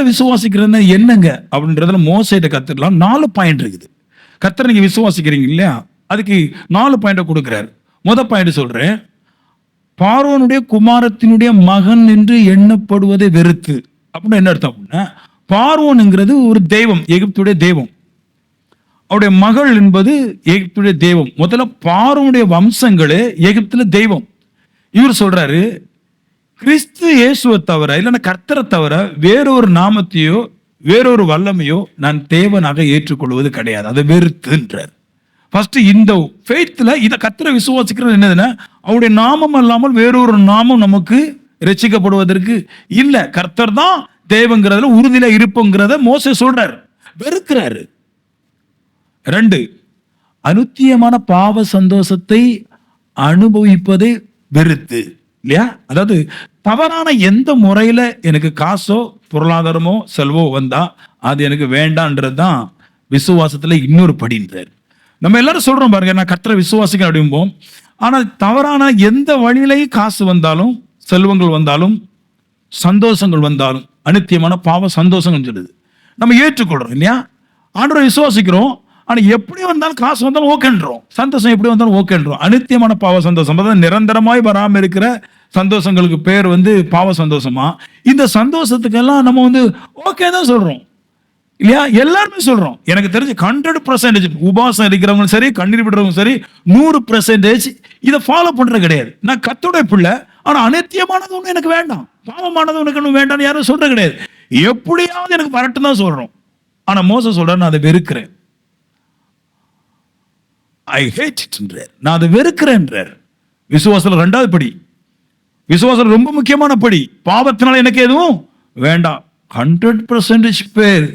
விசுவாசிக்கிறது என்னங்க அப்படின்றதுல மோசேட்ட கத்துக்கலாம். 4 பாயிண்ட் இருக்குது. கர்த்தரை நீங்க விசுவாசிக்கிறீங்க இல்லையா, அதுக்கு 4 பாயிண்ட கொடுக்கிறார். பாயிண்ட் சொல்றேன். பார்வோனுடைய குமாரத்தினுடைய மகன் என்று எண்ணப்படுவதை வெறுத்து. அப்படின்னு என்ன அர்த்தம் அப்படின்னா, பார்வோனுங்கிறது ஒரு தெய்வம், எகிப்துடைய தெய்வம். அவருடைய மகள் என்பது எகிப்துடைய தெய்வம். முதல்ல பார்வோனுடைய வம்சங்களே எகிப்துல தெய்வம். இவர் சொல்றாரு, கிறிஸ்து இயேசுவை தவிர இல்லைன்னா கர்த்தரை தவிர வேறொரு நாமத்தையோ வேறொரு வல்லமையோ நான் தேவனாக ஏற்றுக்கொள்வது கிடையாது, அதை வெறுத்துன்றார். ஃபர்ஸ்ட் இந்த ஃபெய்த்ல இதை கர்த்தரை விசுவாசிக்கிறது என்னதுன்னா, அவருடைய நாமம் அல்லாமல் வேறொரு நாமம் நமக்கு ரட்சிக்கப்படுவதற்கு இல்ல, கர்த்தர் தான் தேவங்கிறதுல உறுதியில இருப்புங்கிறத மோசே சொல்றாரு, வெறுக்கிறாரு. 2, அனுத்தியமான பாவ சந்தோஷத்தை அனுபவிப்பதை வெறுத்து இல்லையா. அதாவது தவறான எந்த முறையில எனக்கு காசோ பொருளாதாரமோ செல்வோ வந்தா அது எனக்கு வேண்டான்றது தான் விசுவாசத்துல இன்னொரு படின்றார். நம்ம எல்லாரும் சொல்றோம் பாருங்க, நான் கர்த்தரை விசுவாசிக்க அப்படிம்போம். ஆனா தவறான எந்த வழியிலையும் காசு வந்தாலும் செல்வங்கள் வந்தாலும் சந்தோஷங்கள் வந்தாலும் அனித்தியமான பாவ சந்தோஷங்கள் சொல்லுது, நம்ம ஏற்றுக்கொள்றோம் இல்லையா. ஆண்டவரை விசுவாசிக்கிறோம், ஆனா எப்படி வந்தாலும் காசு வந்தாலும் ஓகேன்றோம், சந்தோஷம் எப்படி வந்தாலும் ஓகேன்றோம். அனித்தியமான பாவ சந்தோஷம், அதாவது நிரந்தரமாய் வராம இருக்கிற சந்தோஷங்களுக்கு பேர் பாவ சந்தோஷமா. இந்த சந்தோஷத்துக்கெல்லாம் நம்ம ஓகே தான் சொல்றோம் இல்லையா. எல்லாருமே சொல்றோம். எனக்கு தெரிஞ்சு 100% உபாசம் இருக்கிறவங்க சரி, கண்ணீர் விடுறவங்க சரி, 100% இதை ஃபாலோ பண்றது கிடையாது. நான் கர்த்தருடைய பிள்ளை, ஆனா அனித்தியமானது ஒண்ணு எனக்கு வேண்டாம், பாவமானது உனக்கு ஒண்ணு வேண்டாம்னு யாரும் சொல்றது கிடையாது. எப்படியாவது எனக்கு வரட்டும் தான் சொல்றோம். ஆனா மோசே சொல்றாரு, நான் அதை வெறுக்கிறேன், ஐ ஹேட் இட் என்றார், நான் அதை வெறுக்கிறேன்றார். விசுவாசத்துல 2வது படி, விசுவாசம் ரொம்ப முக்கியமான படி. பாவத்தினால எனக்கு எதுவும் வேண்டாம். 100% பேர்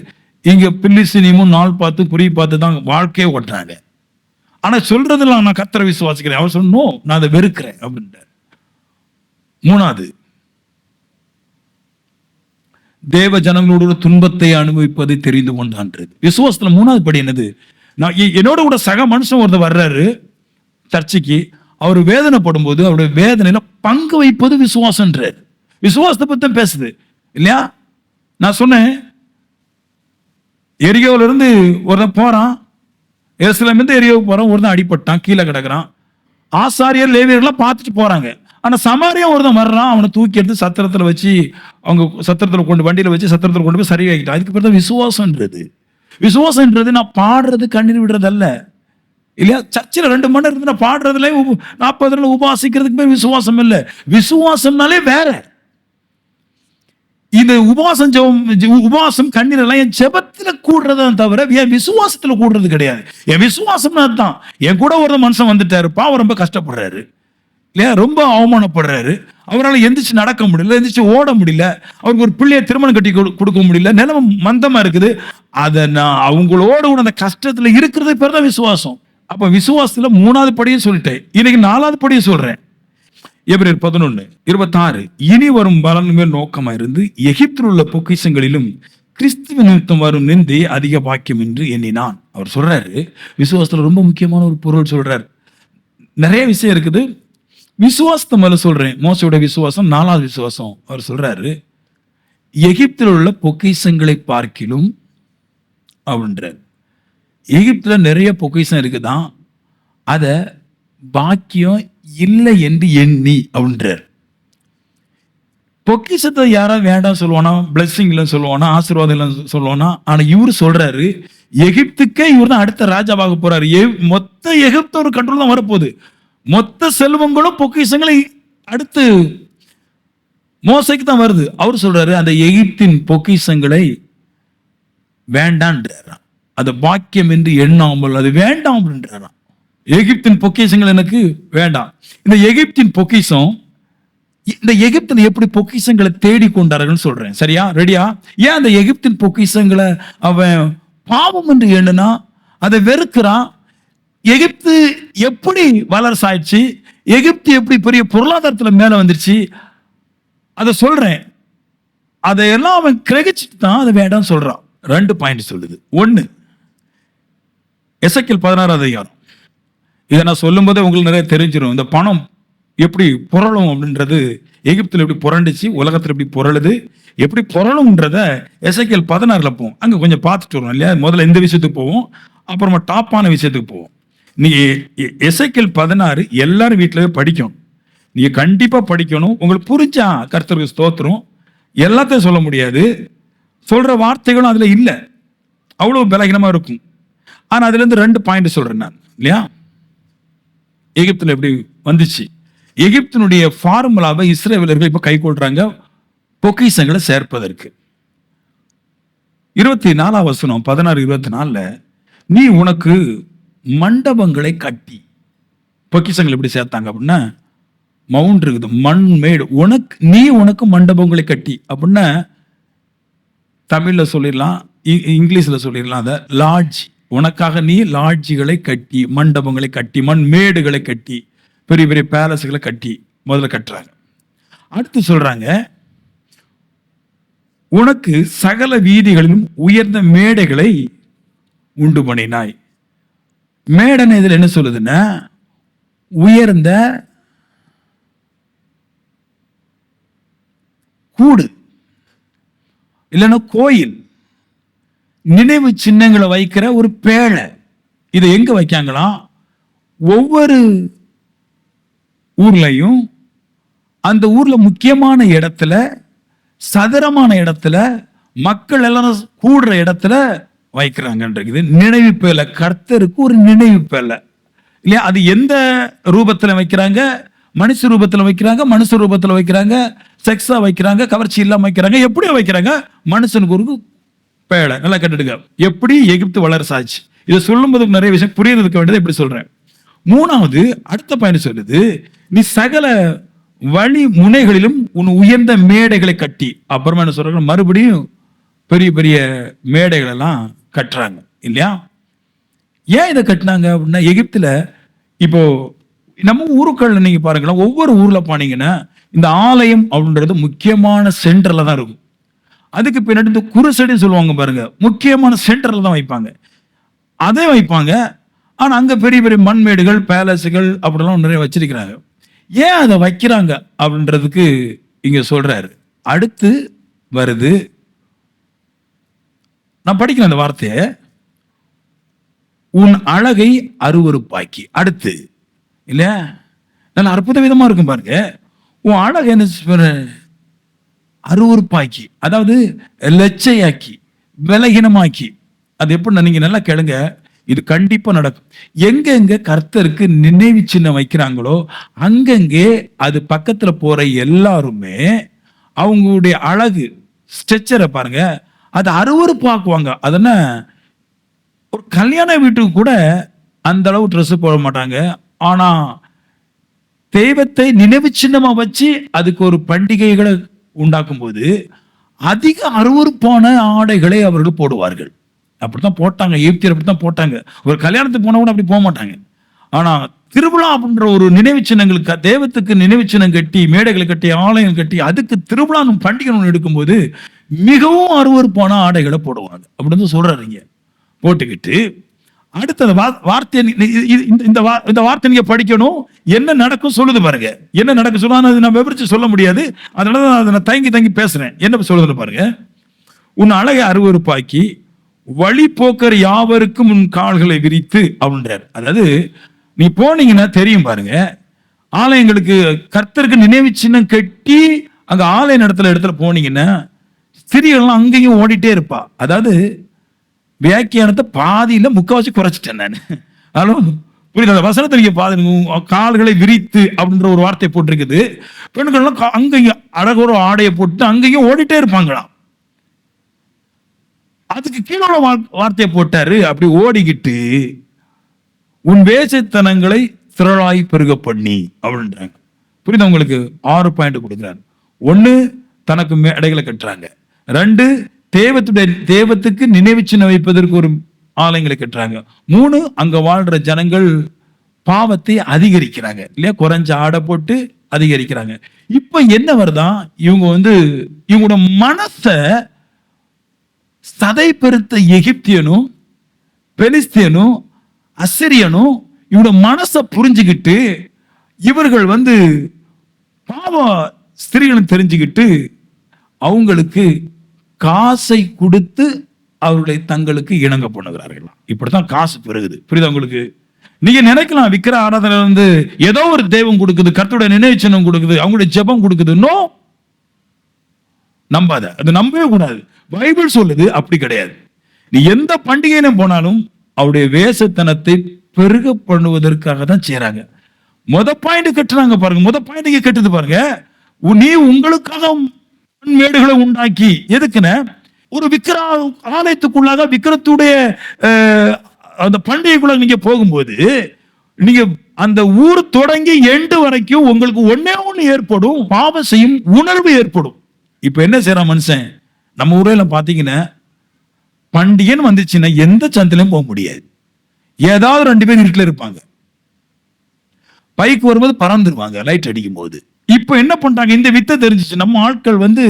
இங்க பில்லி சினிமும் நாள் பார்த்து குறி பார்த்து தான் வாழ்க்கையை ஓட்டுறாங்க. ஆனா சொல்றதுலாம் நான் கர்த்தரை விசுவாசிக்கிறேன், அவர் சொன்னோம் நான் அதை வெறுக்கிறேன் அப்படின்றார். 3வது, தேவ ஜனங்களோட துன்பத்தை அனுபவிப்பதை தெரிந்து கொண்டான்றது. விசுவாசத்துல 3வது படி என்னது, நான் என்னோட கூட சக மனுஷன் ஒருத்தர் வர்றாரு சர்ச்சைக்கு, அவர் வேதனைப்படும் போது அவருடைய வேதனையில பங்கு வைப்பது விசுவாசன்றார். விசுவாசத்தை பத்தி பேசுது இல்லையா. நான் சொன்னேன், எரியோல இருந்து ஒருத்தன் போறான், எருசலேம்ல இருந்து எரியோவுக்கு போறான், ஒருத்தன் அடிபட்டான், கீழே கிடக்குறான். ஆசாரியர் லேவியர்லாம் பார்த்துட்டு போறாங்க. ஆனா சமாரியா ஒருத்தன் வர்றான், அவனை தூக்கி எடுத்து சத்திரத்துல வச்சு, அவங்க சத்திரத்துல கொண்டு வண்டியில வச்சு சத்திரத்துல கொண்டு போய் சரியாகிட்டான். அதுக்கு பேர் தான் விசுவாசன்றது. விசுவாசன்றது நான் பாடுறது கண்ணீர் விடுறது அல்ல இல்லையா. சர்ச்சில் 2 மணி நேரம் இருந்து நான் பாடுறதுல 40 நாள் உபாசிக்கிறதுக்கு பேர் விசுவாசம் இல்லை. விசுவாசம்னாலே வேற. இந்த உபாசம் கண்ணீர் எல்லாம் என் ஜெபத்துல கூடுறதான் தவிர என் விசுவாசத்துல கூடுறது கிடையாது. என் விசுவாசம்னா தான். என் கூட ஒரு மனுஷன் வந்துட்டாரு, பாவம் ரொம்ப கஷ்டப்படுறாரு இல்லையா, ரொம்ப அவமானப்படுறாரு, அவரால் எந்திரிச்சு நடக்க முடியல, எந்திரிச்சு ஓட முடியல, அவருக்கு ஒரு பிள்ளைய திருமணம் கட்டி கொடுக்க முடியல, நிலைமை மந்தமா இருக்குது. அதை நான் அவங்களோட கூட அந்த கஷ்டத்துல இருக்கிறது பேர் தான் விசுவாசம். அப்ப விசுவாசத்துல 3வது படியும் சொல்லிட்டேன், இன்னைக்கு 4வது படியும் சொல்றேன். எபிரேயர் 11:26, இனி வரும் பலன் மேல் நோக்கமா இருந்து எகிப்தில் உள்ள பொக்கிஷங்களிலும் கிறிஸ்துவ நிமித்தம் வரும் நிந்தை அதிக பாக்கியம் என்று எண்ணினான். அவர் சொல்றாரு, விசுவாசத்துல ரொம்ப முக்கியமான ஒரு பொருள் சொல்றாரு. நிறைய விஷயம் இருக்குது, விசுவாசத்தை மேல சொல்றேன். மோசையோட விசுவாசம் 4வது விசுவாசம். அவர் சொல்றாரு, எகிப்தில் உள்ள பொக்கிஷங்களை பார்க்கிலும் அப்படின்றார். எகிப்துல நிறைய பொக்கிஷம் இருக்குதான், அத பாக்கியம் இல்லை என்று எண்ணி அப்படின்றார். பொக்கிஷத்தை யாராவது வேண்டாம் சொல்லுவானா, பிளஸிங் இல்லைன்னு சொல்லுவானா, ஆசீர்வாதம் இல்லைன்னு சொல்லுவானா. ஆனா இவரு சொல்றாரு, எகிப்துக்கே இவர் தான் அடுத்த ராஜாவாக போறாரு. மொத்த எகிப்து ஒரு கண்ட்ரோல் தான் வரப்போகுது. மொத்த செல்வங்களும் பொக்கிஷங்களை அடுத்து மோசைக்கு தான் வருது. அவர் சொல்றாரு, அந்த எகிப்தின் பொக்கிஷங்களை வேண்டான்றாராம், அது பாக்கியம் என்று எண்ணாமல் அது வேண்டாம் அப்படின்றாராம். எகிப்தின் பொக்கிஷங்கள் எனக்கு வேண்டாம். இந்த எகிப்தின் பொக்கிஷம், இந்த எகிப்தில் எப்படி பொக்கிஷங்களை தேடி கொண்டார்கள் சொல்றேன், சரியா, ரெடியா? ஏன் அந்த எகிப்தின் பொக்கிஷங்களை அவன் பாவம் என்று எண்ணுனா, அதை வெறுக்கிறான். எகிப்து எப்படி வளர்ச்சாயிடுச்சு, எகிப்து எப்படி பெரிய பொருளாதாரத்துல மேல வந்துருச்சு, அதை சொல்றேன். அதையெல்லாம் அவன் கிரகிச்சுட்டு தான் அதை வேண்டாம் சொல்றான். 2 பாயிண்ட் சொல்லுது. 1, எசேக்கியேல் 16வது அதிகாரம். இதை நான் சொல்லும் போதே உங்களுக்கு நிறைய தெரிஞ்சிடும். இந்த பணம் எப்படி புரளும் அப்படின்றது, எகிப்தில் எப்படி புரண்டுச்சு, உலகத்தில் எப்படி புரளுது, எப்படி புரளும்ன்றத எசேக்கியேல் 16 போவோம். அங்க கொஞ்சம் பார்த்துட்டு வரும் இல்லையா? முதல்ல இந்த விஷயத்துக்கு போவோம், அப்புறமா டாப்பான விஷயத்துக்கு போவோம். நீங்க எசேக்கியேல் 16 எல்லாரும் வீட்டிலேயே படிக்கணும். நீங்க கண்டிப்பா படிக்கணும். உங்களுக்கு புரிஞ்சா கர்த்தருக்கு ஸ்தோத்திரம். எல்லாத்தையும் சொல்ல முடியாது, சொல்ற வார்த்தைகளும் அதுல இல்ல, அவ்வளவு பலகீனமா இருக்கும். ஆனா அதுல இருந்து 2 பாயிண்ட் சொல்றேன் நான் இல்லையா? எகிப்துல எப்படி வந்துச்சு, எகிப்தினுடைய ஃபார்முலாவை இஸ்ரவேலர்கள் இப்ப கை கொள்றாங்க பொக்கிஷங்களை சேர்ப்பதற்கு. 24 வசனம் 16-24, நீ உனக்கு மண்டபங்களை கட்டி, பொக்கிஷங்கள் எப்படி சேர்த்தாங்க அப்படின்னா, மவுண்ட் இருக்குது, மண் மேடு, உனக்கு மண்டபங்களை கட்டி அப்படின்னா தமிழ்ல சொல்லிடலாம், இங்கிலீஷ்ல சொல்லிடலாம், அதை லாட்ஜ், உனக்காக நீ லாட்ஜிகளை கட்டி, மண்டபங்களை கட்டி, மண் மேடுகளை கட்டி, பெரிய பெரிய பேலஸ்களை கட்டி முதல்ல கட்டுறாங்க. அடுத்து சொல்றாங்க, உனக்கு சகல வீதிகளிலும் உயர்ந்த மேடைகளை உண்டு பண்ணினாய். மேடனை இதுல என்ன சொல்லுதுன்னா, உயர்ந்த கூடு இல்லைன்னா கோயில், நினைவு சின்னங்களை வைக்கிற ஒரு பேழை. இதை எங்க வைக்காங்களாம்? ஒவ்வொரு ஊர்லயும் அந்த ஊர்ல முக்கியமான இடத்துல, சதுரமான இடத்துல, மக்கள் எல்லாரும் கூடுற இடத்துல வைக்கிறாங்கன்றது நினைவு பேழை. கர்த்தருக்கு ஒரு நினைவு பேழை இல்லையா? அது எந்த ரூபத்துல வைக்கிறாங்க? மனுஷ ரூபத்துல வைக்கிறாங்க, மனுஷ ரூபத்துல வைக்கிறாங்க, செக்ஸா வைக்கிறாங்க, கவர்ச்சி இல்லாம வைக்கிறாங்க, எப்படியோ வைக்கிறாங்க. மனுஷனுக்கு ஒரு பேழை. நல்லா கேட்டுடுங்க, எப்படி எகிப்து வளர்ச்சாச்சு. இதை சொல்லும் போது நிறைய விஷயம் புரியறதுக்கு வேண்டியது இப்படி சொல்றேன். 3வது அடுத்த பயணம் சொல்லுது, நீ சகல வழி முனைகளிலும் உன் உயர்ந்த மேடைகளை கட்டி. அப்புறமா என்ன சொல்றாங்க, மறுபடியும் பெரிய பெரிய மேடைகள் எல்லாம் கட்டுறாங்க இல்லையா? ஏன் இதை கட்டினாங்க அப்படின்னா, எகிப்துல இப்போ நம்ம ஊருக்கள்ல நீங்க பாருங்களேன், ஒவ்வொரு ஊர்ல போனீங்கன்னா இந்த ஆலயம் அப்படின்றது முக்கியமான சென்டர்ல தான் இருக்கும். அதுக்கு பின்னாடி இந்த குருசடின்னு சொல்லுவாங்க பாருங்க, முக்கியமான சென்டர்ல தான் வைப்பாங்க, அதே வைப்பாங்க. ஆனா அங்க பெரிய பெரிய மண்மேடுகள், பேலஸுகள் அப்படிலாம் நிறைய வச்சிருக்கிறாங்க. ஏன் அதை வைக்கிறாங்க அப்படின்றதுக்கு இங்க சொல்றாரு. அடுத்து வருது, நான் படிக்கிறேன் அந்த வார்த்தையை, உன் அழகை அருவருப்பாக்கி. அடுத்து இல்ல, நல்ல அற்புத விதமா இருக்கும் பாருங்க. உன் அழகை என்ன அருவருப்பாக்கி, அதாவது லட்சையாக்கி, விலகினமாக்கி. அது எப்படி நீங்க நல்லா கேளுங்க, இது கண்டிப்பா நடக்கும். எங்க கர்த்தருக்கு நினைவு சின்னம் வைக்கிறாங்களோ அங்கங்கே அது பக்கத்துல போற எல்லாருமே அவங்களுடைய அழகு ஸ்ட்ரெச்சரை பாருங்க, அது அருவருப்பாக்குவாங்க. அதனா ஒரு கல்யாண வீட்டுக்கு கூட அந்த அளவு ட்ரெஸ் போட மாட்டாங்க. ஆனா தெய்வத்தை நினைவு சின்னமா வச்சு அதுக்கு ஒரு பண்டிகைகளை உண்டாக்கும் போது அதிக அருவருப்பான ஆடைகளை அவர்கள் போடுவார்கள். அப்படித்தான் போட்டாங்க, எகிப்தியர் அப்படித்தான் போட்டாங்க. ஒரு கல்யாணத்துக்கு போன கூட அப்படி போக மாட்டாங்க. ஆனா திருவிழா அப்படின்ற ஒரு நினைவு சின்னங்களுக்கு, தெய்வத்துக்கு நினைவு சின்னம் கட்டி, மேடைகளை கட்டி, ஆலயம் கட்டி, அதுக்கு திருவிழா பண்டிகை எடுக்கும்போது மிகவும் அருவருப்பான ஆடைகளை போடுவாங்க அப்படின்னு சொல்றாருங்க. போட்டுக்கிட்டு அடுத்த வார்த்தை, இந்த வார்த்தை நீங்க படிக்கணும். என்ன நடக்கும் சொல்லுது பாருங்க, என்ன நடக்கும் சொல்லுவாங்க, நான் விவரிச்சு சொல்ல முடியாது, அதனால அதை நான் தங்கி பேசுறேன். என்ன சொல்லுது பாருங்க, உன் அழகை அருவருப்பாக்கி வழி போக்கர் யாவருக்கும் உன் கால்களை விரித்து அப்படின்றார். அதாவது நீ போனீங்கன்னா தெரியும் பாருங்க, ஆலயங்களுக்கு கர்த்தருக்கு நினைவு சின்னம் கட்டி அங்க ஆலய இடத்துல போனீங்கன்னா ஸ்திரீகள்லாம் அங்கேயும் ஓடிட்டே இருப்பா. அதாவது வியாக்கியானத்தை பாதியில முக்காவாசி குறைச்சிட்டேன் நான். ஆனாலும் புரியுது, அந்த வசனத்தை நீங்க பாருங்க, கால்களை விரித்து அப்படின்ற ஒரு வார்த்தை போட்டிருக்குது. பெண்கள்லாம் அங்கேயும் அழகொரு ஆடையை போட்டு அங்கேயும் ஓடிட்டே இருப்பாங்களாம். அதுக்கு கீழே வார்த்தையை போட்டாரு, அப்படி ஓடிக்கிட்டு உன் வேசத்தனங்களை திரளாய் பெருக பண்ணி அப்படின்றாங்க. புரியுது உங்களுக்கு? 6 பாயிண்ட் கொடுக்குறாரு. 1, தனக்கு மேடைகளை கட்டுறாங்க. 2, தேவத்துக்கு நினைவு சின்னம் வைப்பதற்கு ஒரு ஆலயங்களை கட்டுறாங்க. 3, அங்க வாழ்ற ஜனங்கள் பாவத்தை அதிகரிக்கிறாங்க இல்லையா, குறைஞ்ச ஆடை போட்டு அதிகரிக்கிறாங்க. இப்ப என்ன வருதான், இவங்களோட மனசை சதை பெருத்த எகிப்தியனும் பெலிஸ்தியனும் அசிரியனும் இவனோட மனசை புரிஞ்சுக்கிட்டு இவர்கள் பாவ ஸ்திரீகளும் தெரிஞ்சுக்கிட்டு அவங்களுக்கு காசை கொடுத்து அவர்களை தங்களுக்கு இணங்க பண்ணுகிறார்களாம். இப்படித்தான் காசு பெருகுது. புரியுதா உங்களுக்கு? நீங்க நினைக்கலாம் விக்கிர ஆராதனை வந்து ஏதோ ஒரு தெய்வம் கொடுக்குது, கர்த்தருடைய நினைவு சின்னம் கொடுக்குது, அவங்களுடைய ஜெபம் கொடுக்குது. நோ, நம்பாத. அது நம்பவே கூடாது. பைபிள் சொல்லுது அப்படி கிடையாது. நீ எந்த பண்டிகையிலும் போனாலும் அவருடைய வேசத்தனத்தை பெருக பண்ணுவதற்காக தான் செய்யறாங்க. பாயிண்ட் கட்டுறாங்க பாருங்க. பாயிண்ட் கட்டுது பாருங்க. நீ உங்களுக்காக மேடுகளை உண்டாக்கி எதுக்குன்னு ஒரு விக்கிர ஆலயத்துக்குள்ளாக விக்கிரத்துடைய அந்த பண்டிகைக்குள்ள நீங்க போகும்போது நீங்க அந்த ஊர் தொடங்கி எண்டு வரைக்கும் உங்களுக்கு ஒன்னே ஒண்ணு ஏற்படும், பாவம் செய்யும் உணர்வு ஏற்படும். இப்ப என்ன செய்யறான் மனுஷன்? நம்ம ஊர்ல பாத்தீங்கன்னா பண்டிகைன்னு வந்துச்சுன்னா எந்த சந்திலையும் போக முடியாது. ஏதாவது 2 பேர் வீட்டுல இருப்பாங்க. பைக் வரும்போது பறந்துருவாங்க லைட் அடிக்கும் போது. இப்ப என்ன பண்றாங்க? இந்த வித்தை தெரிஞ்சிச்சு. நம்ம ஆட்கள் வந்து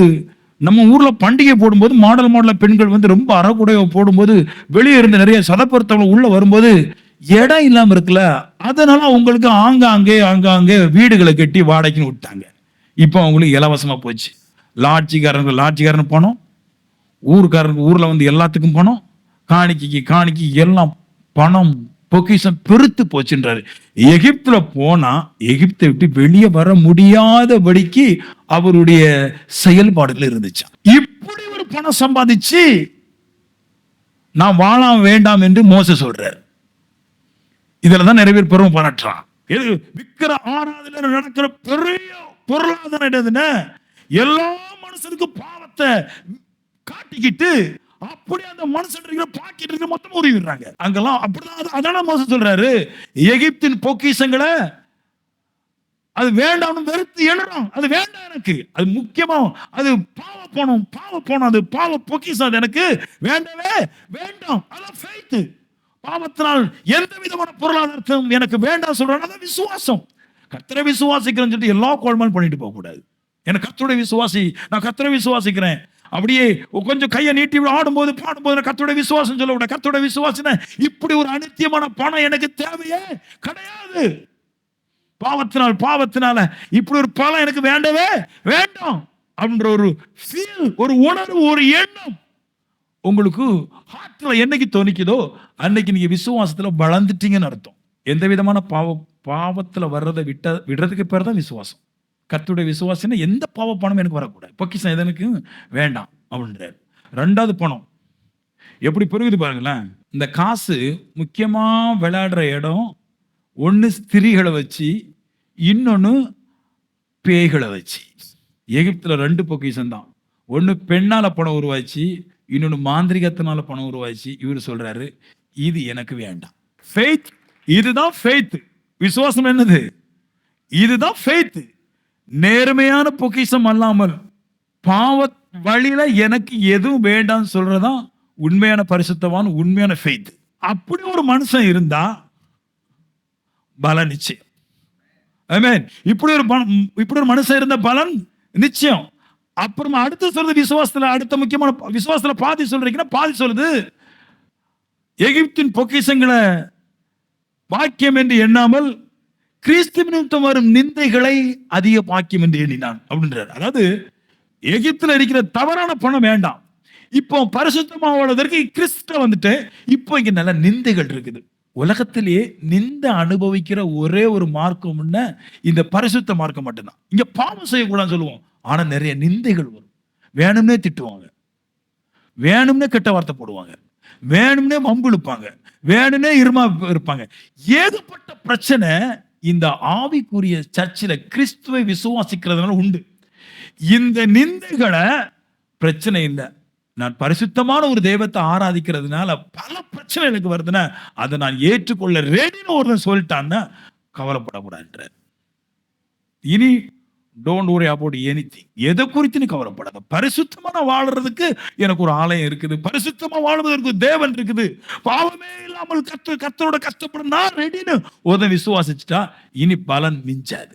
நம்ம ஊர்ல பண்டிகை போடும்போது மாடல் பெண்கள் வந்து ரொம்ப அறக்குடைய போடும்போது வெளியே இருந்த நிறைய சதப்பொருத்தவங்க உள்ள வரும்போது இடம் இல்லாம இருக்குல்ல, அதனால அவங்களுக்கு ஆங்காங்கே வீடுகளை கட்டி வாடகைன்னு விட்டாங்க. இப்போ அவங்களுக்கு இலவசமா போச்சு. லாட்சிக்காரன் பணம், ஊருக்காரருக்கு ஊர்ல வந்து எல்லாத்துக்கும் பணம், காணிக்கு எல்லாம் பணம் பொக்கிஷம் பெருத்து போச்சுன்றாரு. எகிப்துல போனா எகிப்தை விட்டு வெளியே வர முடியாதபடிக்கு அவருடைய செயல்பாடுகள் இருந்துச்சு. இப்படி ஒரு பணம் சம்பாதிச்சு நான் வாழாம வேண்டாம் என்று மோசே சொல்றார். இதுலதான் நிறைய பேர் பெருமை பாராட்டுறான். விக்கிர ஆராதனை நடக்கிற பெரிய பொருளாதார எல்லா மனுஷனுக்கும் பாவத்தை காட்டிக்கிட்டு அப்படி அந்த மனுஷன் இருக்கிற பாக்கெட் இருக்கிற மொத்தம் உருவிடுறாங்க. அங்கெல்லாம் அப்படிதான். அதான மோசே சொல்றாரு, எகிப்தின் பொக்கிஷங்களை அது வேண்டாம்னு வெறுத்து எழுறான். அது வேண்டாம் எனக்கு, அது முக்கியமா அது பாவ போனோம் அது பாவ பொக்கிஷம், அது எனக்கு வேண்டவே வேண்டாம். அதான் ஃபெய்த். பாவத்தினால் எந்த விதமான பொருளாதாரத்தையும் எனக்கு வேண்டாம் சொல்றான். அதான் விசுவாசம். கர்த்தரை விசுவாசிக்கிறேன்னு சொல்லிட்டு எல்லா கோல்மாலும் பண்ணிட்டு போக கூடாது. எனக்கு கர்த்தருடைய விசுவாசி, நான் கர்த்தரை விசுவாசிக்கிறேன் அப்படியே கொஞ்சம் கையை நீட்டி ஆடும்போது பாடும்போது கர்த்தருடைய விசுவாசம் சொல்ல விட. கர்த்தருடைய விசுவாசம் இப்படி ஒரு அநித்தியமான பணம் எனக்கு தேவையே கிடையாது. பாவத்தினால இப்படி ஒரு பலம் எனக்கு வேண்டவே வேண்டாம் அப்படின்ற ஒரு ஃபீல், ஒரு உணர்வு, ஒரு எண்ணம் உங்களுக்கு ஹார்ட்ல என்னைக்கு தோணிக்குதோ அன்னைக்கு நீங்க விசுவாசத்துல வளர்ந்துட்டீங்கன்னு அர்த்தம். எந்த விதமான பாவத்துல வர்றதை விடுறதுக்கு பேர் தான் விசுவாசம். கர்த்தருடைய விசுவாசம்னா எந்த பாவ பணமும் எனக்கு வரக்கூடாது, பொக்கிஷம் எதனுக்கு வேண்டாம் அப்படின்றார். 2வது பணம் எப்படி பெருகுது பாருங்களேன். இந்த காசு முக்கியமா விளையாடுற இடம் ஒன்னு ஸ்திரீகளை வச்சு, இன்னொன்னு பேய்களை வச்சு. எகிப்துல 2 பொக்கிஷம் தான். ஒன்னு பெண்ணால பணம் உருவாச்சு, இன்னொன்னு மாந்திரிகத்தினால பணம் உருவாச்சு. இவர் சொல்றாரு இது எனக்கு வேண்டாம். ஃபெய்த், இதுதான் ஃபெய்த். விசுவாசம் என்னது? இதுதான் ஃபெய்த். நேர்மையான பொக்கிஷம் அல்லாமல் பாவ வழியில எனக்கு எதுவும் வேண்டாம் சொல்றதான் உண்மையான பரிசுத்தவான், உண்மையான ஃபெய்த். அப்படி ஒரு மனுஷன் இருந்தா பலன் நிச்சயம். ஆமென். இப்படி ஒரு மனுஷன் இருந்த பலன் நிச்சயம். அப்புறமா அடுத்து சொல்றது விசுவாசத்துல, அடுத்த முக்கியமான விசுவாசத்துல பாதி சொல்றீங்கன்னா பாதி சொல்லுது எகிப்தின் பொக்கிஷங்களை பாக்கியம் என்று எண்ணாமல் கிறிஸ்து நிமித்தம் வரும் நிந்தைகளை அதிக பாக்கியம் என்று எண்ணினான் அப்படின்றார். அதாவது எகிப்துல இருக்கிற தவறான பணம் வேண்டாம், இப்போ பரிசுத்தமாவதற்கு கிறிஸ்து வந்துட்டு இப்போ இங்க நல்ல நிந்தைகள் இருக்குது. உலகத்திலேயே நிந்த அனுபவிக்கிற ஒரே ஒரு மார்க்கம் இந்த பரிசுத்த மார்க்கம் மட்டும்தான். இங்க பாவம் செய்யக்கூடாதுன்னு சொல்லுவோம், ஆனா நிறைய நிந்தைகள் வரும். வேணும்னே திட்டுவாங்க, வேணும்னே கெட்ட வார்த்தை போடுவாங்க, வேணும்னே வம்பு இழுப்பாங்க, வேணும்னே இருமா இருப்பாங்க. ஏகப்பட்ட பிரச்சனை இந்த ஆவிக்குரிய சர்ச்சில் கிறிஸ்துவை விசுவாசிக்கிறதுனால உண்டு. இந்த நிந்தைகளை பிரச்சனை இல்லை, நான் பரிசுத்தமான ஒரு தெய்வத்தை ஆராதிக்கிறதுனால பல பிரச்சனை எனக்கு வருதுன்னா அதை நான் ஏற்றுக்கொள்ள ரெடின்னு ஒருத்தன் சொல்லிட்டான்னா கவலைப்படக்கூடாது. இனி டோன்ட் worry about anything. எதை குறித்து நீ கவலைப்படாத. பரிசுத்தமான வாழறதுக்கு எனக்கு ஒரு ஆலயம் இருக்குது, பரிசுத்தமா வாழ்வதற்கு தேவன் இருக்குது, பாவமே இல்லாமல் கர்த்தரோட கஷ்டப்படும் நான் ரெடின்னு ஒருத்தன் விசுவாசிச்சுட்டா இனி பலன் மிஞ்சாது.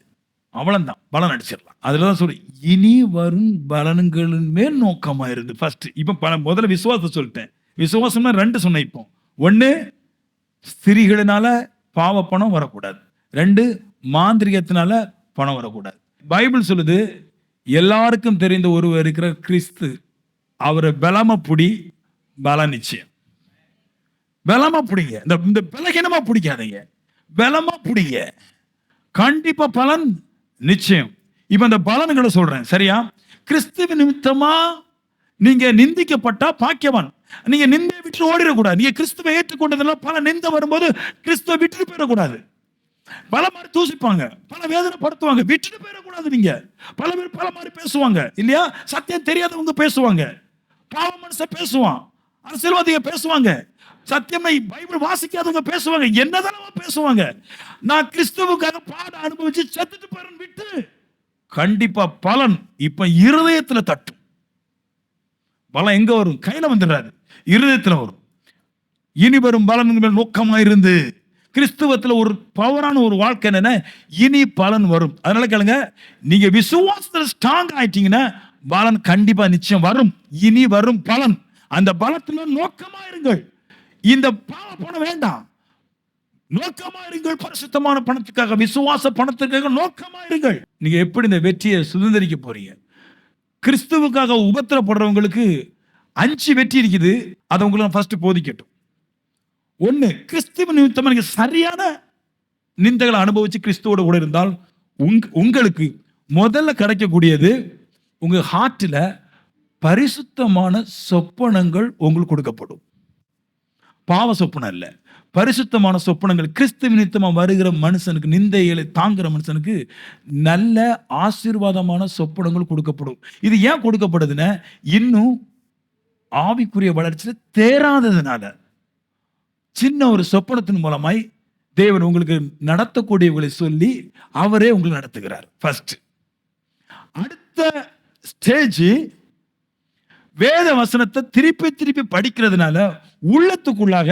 அவ்வளவுதான், பலன் அடிச்சிடலாம். அதுலதான் சொல்லு, இனி வரும் பலன்களின் மேல் நோக்கமா இருந்து ஃபர்ஸ்ட். இப்ப முதல்ல விசுவாசம் சொல்லிட்டேன். விசுவாசம்னா 2 சொன்னேன். இப்போ 1 ஸ்திரீகளினால பாவ பணம் வரக்கூடாது, 2 மாந்திரிகத்தினால பணம் வரக்கூடாது. பைபிள் சொல்லுது எல்லாருக்கும் தெரிந்த ஒருவர் இருக்கிற கிறிஸ்து. அவரை பலமா புடி, பல நிச்சயம். பலமா பிடிங்க. இந்த பலகீனமா பிடிக்காதீங்க, பலமா பிடிங்க. கண்டிப்பா பலன் நிச்சயம். இப்ப இந்த பலன்களை சொல்றேன், சரியா? கிறிஸ்துவ நிமித்தமா நீங்க நிந்திக்கப்பட்டா பாக்கியவான். நீங்க நிந்தை விட்டு ஓடிடக்கூடாது. நீங்க கிறிஸ்துவை ஏற்றுக்கொண்டதுனால பல நிந்தை வரும்போது கிறிஸ்துவை விட்டுட்டு போயிடக்கூடாது. பல மாதிரி தூசிப்பாங்க, பல வேதனைப்படுத்துவாங்க, விட்டுட்டு போயிடக்கூடாது. நீங்க பல பேர் பல மாதிரி பேசுவாங்க இல்லையா? சத்தியம் தெரியாதவங்க பேசுவாங்க, பாவ மனுஷன் பேசுவான், அரசியல்வாதிக பேசுவாங்க, சத்தியம் பைபிள் வாசிக்காதவங்க பேசுவாங்க, என்னதான் பேசுவாங்க. நான் கிறிஸ்துவுக்காக பாட அனுபவிச்சு செத்துட்டு போறேன் விட்டு, கண்டிப்பா பலன் இப்ப இருதயத்துல தட்டும். பலம் எங்க வரும்? கையில வந்துடுறாரு, இருதயத்துல வரும். இனி வரும் பலன் நோக்கமா இருந்து கிறிஸ்துவத்துல ஒரு பவரான ஒரு வாழ்க்கை என்னன்னா, இனி பலன் வரும். அதனால கேளுங்க, நீங்க விசுவாசத்துல ஸ்ட்ராங் ஆயிட்டீங்கன்னா பலன் கண்டிப்பா நிச்சயம் வரும். இனி வரும் பலன், அந்த பலத்துல நோக்கமா இருங்கள். இந்த பாவ பணம் வேண்டாம், நோக்கமா இருங்கள். பரிசுத்தமான பணத்துக்காக, விசுவாச பணத்துக்காக நோக்கமா இருங்கள். நீங்க எப்படி இந்த வெற்றியை சுதந்திரிக்க போறீங்க? கிறிஸ்துவுக்காக உபத்திரப்படுறவங்களுக்கு 5 வெற்றி இருக்குது. அதை உங்களுக்கு ஃபர்ஸ்ட் போதிக்கட்டும். 1, கிறிஸ்துவ நிமித்தமா நீங்க சரியான நிந்தைகளை அனுபவிச்சு கிறிஸ்துவோட கூட இருந்தால் உங்களுக்கு முதல்ல கிடைக்கக்கூடியது, உங்க ஹார்ட்ல பரிசுத்தமான சொப்பனங்கள் உங்களுக்கு கொடுக்கப்படும். பாவ சொப்பனம் இல்ல, பரிசுத்தமான சொப்பனங்கள். கிறிஸ்துவ நிமித்தமா வருகிற மனுஷனுக்கு, நிந்தைகளை தாங்குற மனுஷனுக்கு நல்ல ஆசீர்வாதமான சொப்பனங்கள் கொடுக்கப்படும். இது ஏன் கொடுக்கப்படுதுன்னா, இன்னும் ஆவிக்குரிய வளர்ச்சியில் தேராததுனால. சின்ன ஒரு சொப்பனத்தின் மூலமாய் தேவன் உங்களுக்கு நடத்தக்கூடியவர்களை சொல்லி அவரே உங்களுக்கு நடத்துகிறார். ஃபர்ஸ்ட். அடுத்த ஸ்டேஜ், வேத வசனத்தை திருப்பி திருப்பி படிக்கிறதுனால உள்ளத்துக்குள்ளாக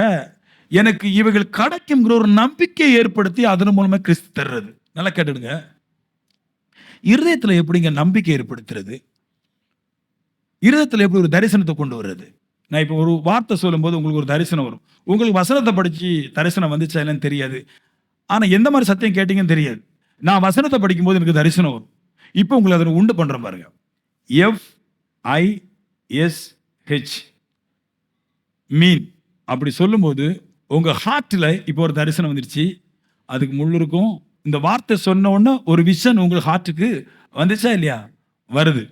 எனக்கு இவைகள் கிடைக்கும் ஒரு நம்பிக்கை ஏற்படுத்தி அதன் மூலமா கிறிஸ்து தர்றது. நல்லா கேட்டுடுங்க, இருதயத்துல எப்படிங்க நம்பிக்கை ஏற்படுத்துறது? இருதயத்துல எப்படி ஒரு தரிசனத்தை கொண்டு வர்றது? நான் இப்போ ஒரு வார்த்தை சொல்லும் போது உங்களுக்கு ஒரு தரிசனம் வரும். உங்களுக்கு வசனத்தை படிச்சு தரிசனம் வந்துச்சா இல்லைன்னு தெரியாது, ஆனா எந்த மாதிரி சத்தியம் கேட்டீங்கன்னு தெரியாது. நான் வசனத்தை படிக்கும் போது எனக்கு தரிசனம் வரும். இப்போ உங்களை அதை உண்டு பண்றேன் பாருங்க. FISH மீன் அப்படி சொல்லும்போது உங்க ஹார்ட்ல இப்போ ஒரு தரிசனம் வந்துருச்சு. அதுக்கு முள்ளு இருக்கும். இந்த வார்த்தை சொன்ன உடனே ஒரு விஷன் உங்களுக்கு ஹார்ட்டுக்கு வந்துச்சா இல்லையா? வருது.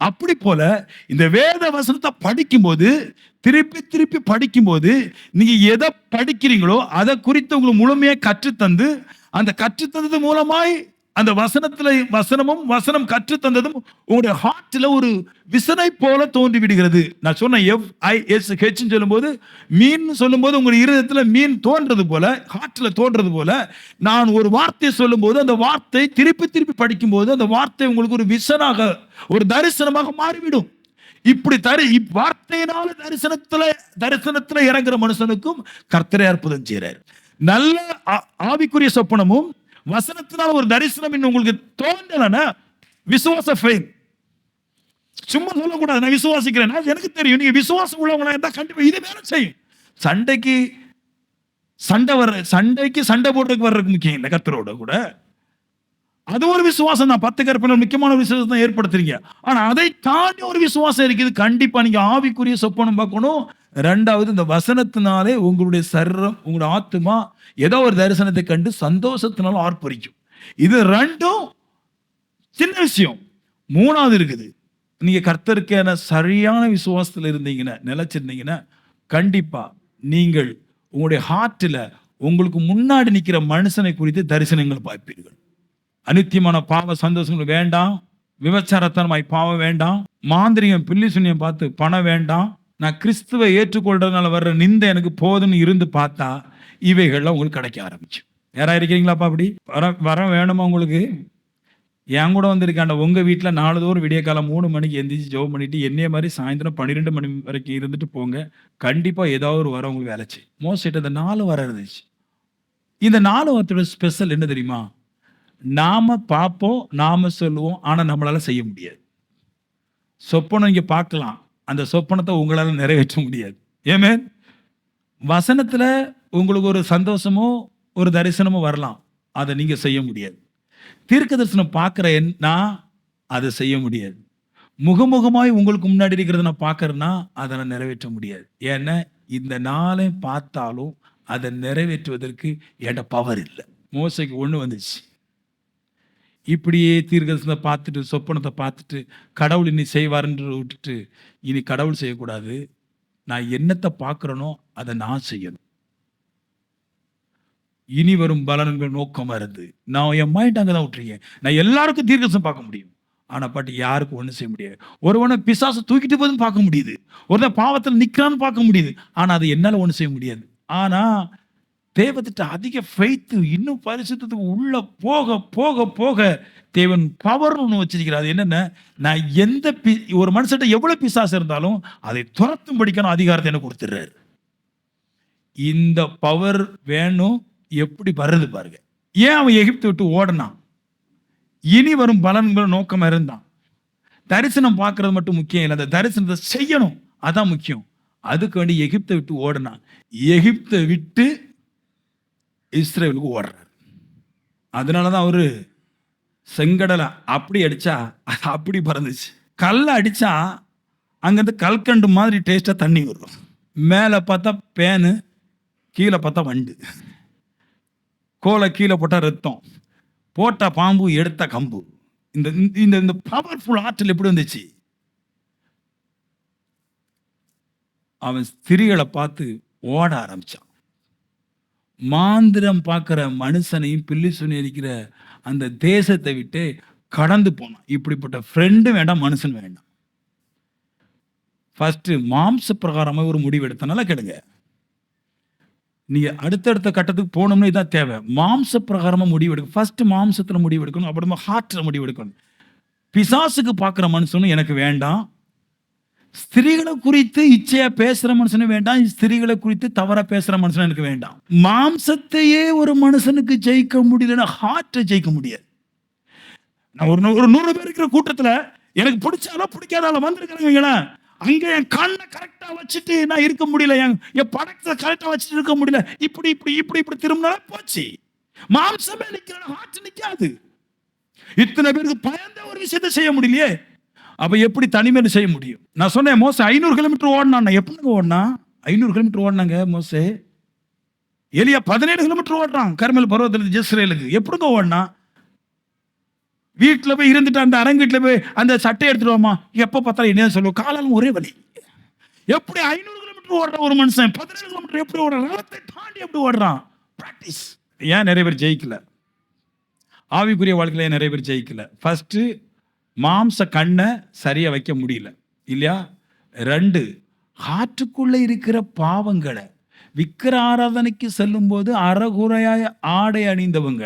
அப்படி போல இந்த வேத வசனத்தை படிக்கும்போது, திருப்பி திருப்பி படிக்கும்போது, நீங்க எதை படிக்கிறீங்களோ அதை குறித்து உங்களுக்கு முழுமையா கற்றுத்தந்து, அந்த கற்றுத்தந்தது மூலமாய் அந்த வசனம் கற்றுத்தந்ததும் உங்களுடைய ஹார்ட்ல ஒரு விசனை போல தோன்றி விடுகிறது. நான் சொன்ன FISH சொல்லும்போது, மீன் சொல்லும்போது உங்களுடைய இருதயத்துல மீன் தோன்றது போல, ஹார்ட்ல தோன்றது போல, நான் ஒரு வார்த்தை சொல்லும் போது அந்த வார்த்தை திருப்பி திருப்பி படிக்கும் போது அந்த வார்த்தை உங்களுக்கு ஒரு விசனாக, ஒரு தரிசனமாக மாறிவிடும். இப்படி வார்த்தையினால தரிசனத்துல இறங்குற மனுஷனுக்கும் கர்த்தரே அற்புதம் செய்றார். நல்ல ஆவிக்குரிய சொப்பனமும் வசனத்தினால ஒரு தரிசனம் உங்களுக்கு தோன்றலன்னா விசுவாச ஃபெயில். சும்மா சொல்லக்கூடாது நான் விசுவாசிக்கிறேன், எனக்கு தெரியும். நீங்க விசுவாசம் உள்ளவங்களா இருந்தா கண்டிப்பா இது வேலை செய்யும். சண்டைக்கு சண்டை போடுறதுக்கு வர்றதுக்கு முக்கியம் இல்லை, கர்த்தரோட கூட அது ஒரு விசுவாசம் தான். 10 கற்பனைகள் முக்கியமான விசுவாசம் தான் ஏற்படுத்துறீங்க. ஆனா அதை தாண்டி ஒரு விசுவாசம் இருக்குது. கண்டிப்பா நீங்க ஆவிக்குரிய சொப்பனம் பார்க்கணும். 2வது, இந்த வசனத்தினாலே உங்களுடைய சரீரம், உங்களுடைய ஆத்துமா ஏதோ ஒரு தரிசனத்தை கண்டு சந்தோஷத்தினால ஆர்ப்பரிக்கும். இது 2ம் சின்ன விஷயம். 3வது இருக்குது, நீங்க கர்த்தருக்கான சரியான விசுவாசத்தில் இருந்தீங்கன்னா, நிலைச்சிருந்தீங்கன்னா, கண்டிப்பா நீங்கள் உங்களுடைய ஹார்ட்ல உங்களுக்கு முன்னாடி நிற்கிற மனுஷனை குறித்து தரிசனங்கள் பார்ப்பீர்கள். அனித்தியமான பாவ சந்தோஷங்கள் வேண்டாம், விபச்சாரத்தனமாய் பாவம் வேண்டாம், மாந்திரிகம் பில்லி சுண்ணியம் பார்த்து பணம் வேண்டாம். நான் கிறிஸ்துவை ஏற்றுக்கொள்றதுனால வர்ற நிந்தை எனக்கு போதுன்னு இருந்து பார்த்தா இவைகள்லாம் உங்களுக்கு கிடைக்க ஆரம்பிச்சு. யாரா இருக்கீங்களாப்பா அப்படி? வரம் வேணுமா உங்களுக்கு? என் கூட வந்திருக்காண்ட உங்க வீட்டில் நாளுதோறும் விடிய காலம் 3 மணிக்கு எந்திரிச்சு ஜெபம் பண்ணிட்டு என்னைய மாதிரி சாயந்தரம் 12 மணி வரைக்கும் இருந்துட்டு போங்க. கண்டிப்பா ஏதாவது ஒரு வரம் உங்களுக்கு வேலைச்சு. மோசிட்ட இந்த 4 வரம் இருந்துச்சு. இந்த 4 வரத்தோட ஸ்பெஷல் என்ன தெரியுமா? நாம பார்ப்போம், நாம சொல்லுவோம், ஆனா நம்மளால செய்ய முடியாது. சொப்பனம் இங்க பார்க்கலாம், அந்த சொப்பனத்தை உங்களால நிறைவேற்ற முடியாது. ஆமென். வசனத்துல உங்களுக்கு ஒரு சந்தோஷமோ ஒரு தரிசனமோ வரலாம், அதை நீங்க செய்ய முடியாது. தீர்க்க தரிசனம் பார்க்கிற நான் அதை செய்ய முடியாது. முகமுகமாய் உங்களுக்கு முன்னாடி இருக்கிறத நான் பார்க்கறேன்னா, அதை நான் நிறைவேற்ற முடியாது. ஏன்னா, இந்த நாளை பார்த்தாலும் அதை நிறைவேற்றுவதற்கு என்கிட்ட பவர் இல்ல. மோசேக்கு ஒண்ணு வந்துச்சு. இப்படியே தீர்க்கதரிசனத்தை பார்த்துட்டு, சொப்பனத்தை பார்த்துட்டு, கடவுள் இனி செய்வாருன்றத விட்டுட்டு, இனி கடவுள் செய்யக்கூடாது. நான் என்னத்தை பார்க்கிறேனோ அதை நான் செய்யணும். இனி வரும் பலன்கள் நோக்கமா இருந்து, நான் என் மைண்ட் அங்கே தான் விட்டுருக்கேன். நான் எல்லாருக்கும் தீர்க்கதரிசனம் பார்க்க முடியும். ஆனா பட் யாருக்கும் ஒண்ணும் செய்ய முடியாது. ஒருவனை பிசாசு தூக்கிட்டு போதுன்னு பார்க்க முடியுது. ஒருத்தன் பாவத்தில் நிற்கிறான்னு பார்க்க முடியுது. ஆனா அது என்னால ஒண்ணும் செய்ய முடியாது. ஆனா தேவத்திட்ட அதிக ஃபெய்த், இன்னும் பரிசுத்தத்துக்கு உள்ள போக போக போக தேவன் பவர் ஒன்று வச்சிருக்கிறார். அது என்னன்னா, நான் எந்த ஒரு மனுஷன்ட்ட எவ்வளவு பிசாசு இருந்தாலும் அதை துரத்தும் படிக்கணும் அதிகாரத்தை எனக்கு கொடுத்துடுறாரு. இந்த பவர் வேணும். எப்படி வருது பாருங்க. ஏன் அவன் எகிப்தை விட்டு ஓடனான்? இனி வரும் பலன்கள் நோக்கமா இருந்தான். தரிசனம் பார்க்கறது மட்டும் முக்கியம் இல்லை, அந்த தரிசனத்தை செய்யணும், அதான் முக்கியம். அதுக்கு வேண்டி எகிப்தை விட்டு ஓடனான். எகிப்தை விட்டு இஸ்ரேலுக்கு ஓடுறார். அதனாலதான் அவரு செங்கடலை அப்படி அடிச்சா அது அப்படி பறந்துச்சு. கல்லை அடிச்சா அங்கிருந்து கல்கண்டு மாதிரி டேஸ்டா தண்ணி வரும். மேலே பார்த்தா பேனு, கீழே பார்த்தா வண்டு. கோலை கீழே போட்டா ரத்தம், போட்டா பாம்பு, எடுத்த கம்பு. இந்த இந்த பவர்ஃபுல் ஆற்றல் எப்படி வந்துச்சு? அவன் ஸ்திரீகளை பார்த்து ஓட ஆரம்பிச்சான். மாந்திரம் பார்க்கிற மனுஷனையும் பில்லி சுனியரிக்கிற அந்த தேசத்தை விட்டு கடந்து போனான். இப்படிப்பட்ட ஃப்ரெண்டும் வேண்டாம், மனுஷன் வேண்டாம். ஃபர்ஸ்ட் மாம்ச பிரகாரமா ஒரு முடிவு எடுத்தனால கேளுங்க. நீங்க அடுத்தடுத்த கட்டத்துக்கு போகணும்னு இதான் தேவை. மாம்ச பிரகாரமா முடிவு எடுக்கணும். ஃபர்ஸ்ட் மாம்சத்துல முடிவு எடுக்கணும், அப்புறமா ஹார்ட்ல முடிவு எடுக்கணும். பிசாசுக்கு பார்க்குற மனுஷனும் எனக்கு வேண்டாம். ஸ்திரீகளை குறித்து இச்சையா பேசுற மனுஷனும் வேண்டாம். ஸ்திரீகளை குறித்து தவறா பேசுற மனுஷனும் எனக்கு வேண்டாம். மாம்சத்தையே ஒரு மனுஷனுக்கு ஜெயிக்க முடியலன்னா ஹார்ட்டை ஜெயிக்க முடியாது. நான் ஒரு 100 பேர் இருக்கிற கூட்டத்துல எனக்கு பிடிச்சாலும் பிடிக்காதாலும் வந்திருக்கிறேங்க. அங்க என் கண்ணை கரெக்டா வச்சுட்டு நான் இருக்க முடியல, என் படத்தை கரெக்டா வச்சுட்டு இருக்க முடியல. இப்படி இப்படி இப்படி இப்படி திரும்பினாலும் போச்சு. மாம்சமே நிக்கிற, ஹார்ட் நிக்காது. இத்தனை பேருக்கு பயந்த ஒரு விஷயத்தை செய்ய முடியலையே, அப்ப எப்படி தனிமையில செய்ய முடியும்? நான் சொன்னேன், மோசே 500 கிலோமீட்டர் ஓடினா. எப்படிங்க ஓடினா? 500 கிலோமீட்டர் ஓடினாங்க மோசே. எலியா 17 கிலோமீட்டர் ஓடுறான் கர்மேல் பர்வதத்துல ஜெஸ்ரேலுக்கு. எப்படிங்க ஓடினா? வீட்டில் போய் இருந்துட்டு அந்த அரங்கீட்டில் போய் அந்த சட்டை எடுத்துருவோமா, எப்போ பார்த்தாலும் என்ன சொல்லுவோம், காலாலும் ஒரே வலி. எப்படி 500 கிலோமீட்டர் ஓடுற ஒரு மனுஷன் 17 கிலோமீட்டர் எப்படி ஓடுறான்? ரதத்தை தாண்டி எப்படி ஓடுறான்? பிராக்டிஸ். ஏன் நிறைய பேர் ஜெயிக்கல? ஆவிக்குரிய வாழ்க்கையில நிறைய பேர் ஜெயிக்கல. ஃபர்ஸ்ட் மாம்ச கண்ணை சரியா வைக்க முடியல இல்லையா? 2 ஹார்ட்டுக்குள்ள இருக்கிற பாவங்களை விக்கிர ஆராதனைக்கு செல்லும் போது அறகுறையாய் ஆடை அணிந்தவங்க.